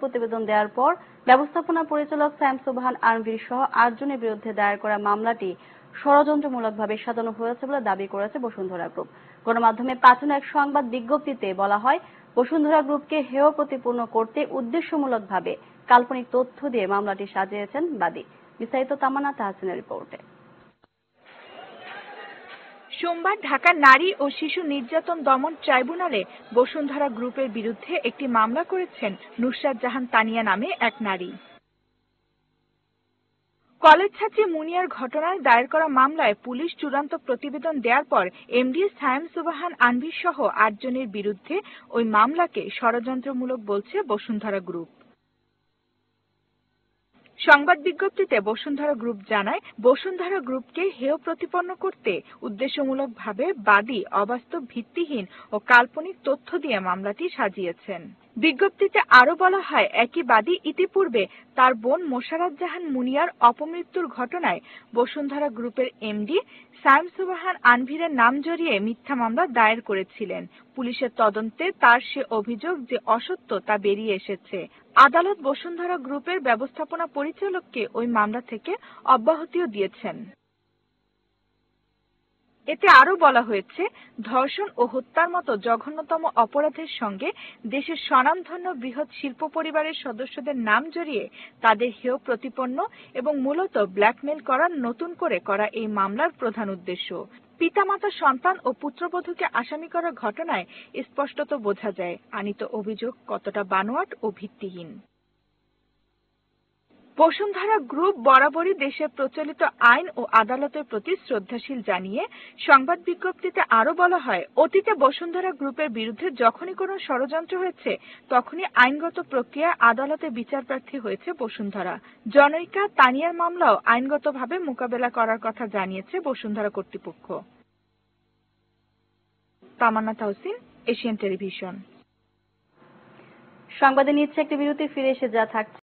প্রতিবেদন দেওয়ার পর ব্যবস্থাপনা পরিচালক সায়েম সুবহান আনভীর সহ ৮ জনের বিরুদ্ধে দায়ের করা মামলাটি ষড়যন্ত্রমূলকভাবে সাজানো হয়েছে বলে দাবি করেছে বসুন্ধরা গ্রুপ। গণমাধ্যমে পাঠানো এক সংবাদ বিজ্ঞপ্তিতে বলা হয়, বসুন্ধরা গ্রুপকে হেয় প্রতিপন্ন করতে উদ্দেশ্যমূলকভাবে কাল্পনিক তথ্য দিয়ে মামলাটি সাজিয়েছেন বাদী। বিস্তারিত তামান্না তাহসিনের রিপোর্টে। সোমবার ঢাকা নারী ও শিশু নির্যাতন দমন ট্রাইব্যুনালে বসুন্ধরা গ্রুপের বিরুদ্ধে একটি মামলা করেছেন নুসরাত জাহান তানিয়া নামে এক নারী। কলেজ ছাত্রী মুনিয়ার ঘটনায় দায়ের করা মামলায় পুলিশ চূড়ান্ত প্রতিবেদন দেওয়ার পর এমডি সায়েম সুবহান আনভীর সহ ৮ জনের বিরুদ্ধে ওই মামলাকে ষড়যন্ত্রমূলক বলছে বসুন্ধরা গ্রুপ। সংবাদ বিজ্ঞপ্তিতে বসুন্ধরা গ্রুপ জানায়, বসুন্ধরা গ্রুপকে হেয় প্রতিপন্ন করতে উদ্দেশ্যমূলকভাবে বাদী অবাস্তব, ভিত্তিহীন ও কাল্পনিক তথ্য দিয়ে মামলাটি সাজিয়েছেন। বিজ্ঞপ্তিতে আরও বলা হয়, একই বাদী ইতিপূর্বে তার বোন মোশাররত জাহান মুনিয়ার অপমৃত্যুর ঘটনায় বসুন্ধরা গ্রুপের এমডি সায়েম সুবহান আনভীরের নাম জড়িয়ে মিথ্যা মামলা দায়ের করেছিলেন। পুলিশের তদন্তে তার সে অভিযোগ যে অসত্য তা বেরিয়ে এসেছে। আদালত বসুন্ধরা গ্রুপের ব্যবস্থাপনা পরিচালককে ওই মামলা থেকে অব্যাহতিও দিয়েছেন। এতে আরও বলা হয়েছে, ধর্ষণ ও হত্যার মতো জঘন্যতম অপরাধের সঙ্গে দেশের স্বনামধন্য বৃহৎ শিল্প পরিবারের সদস্যদের নাম জড়িয়ে তাদের হেয় প্রতিপন্ন এবং মূলত ব্ল্যাকমেইল করার নতুন করে করা এই মামলার প্রধান উদ্দেশ্য। পিতামাতা সন্তান ও পুত্রবধূকে আসামি করার ঘটনায় স্পষ্টত বোঝা যায় আনীত অভিযোগ কতটা বানোয়াট ও ভিত্তিহীন। বসুন্ধরা গ্রুপ বরাবরই দেশের প্রচলিত আইন ও আদালতের প্রতি শ্রদ্ধাশীল জানিয়ে সংবাদ বিজ্ঞপ্তিতে আরও বলা হয়, অতীতে বসুন্ধরা গ্রুপের বিরুদ্ধে যখনই কোনো ষড়যন্ত্র হয়েছে তখনই আইনগত প্রক্রিয়ায় আদালতে বিচারপ্রার্থী হয়েছে বসুন্ধরা। জনৈকা তানিয়ার মামলাও আইনগতভাবে মোকাবেলা করার কথা জানিয়েছে বসুন্ধরা কর্তৃপক্ষ। তামান্না তাহসিন, এশিয়ান টেলিভিশন। সংবাদে নিচ্ছে একটি বিরতি, ফিরে এসে যা থাকছে।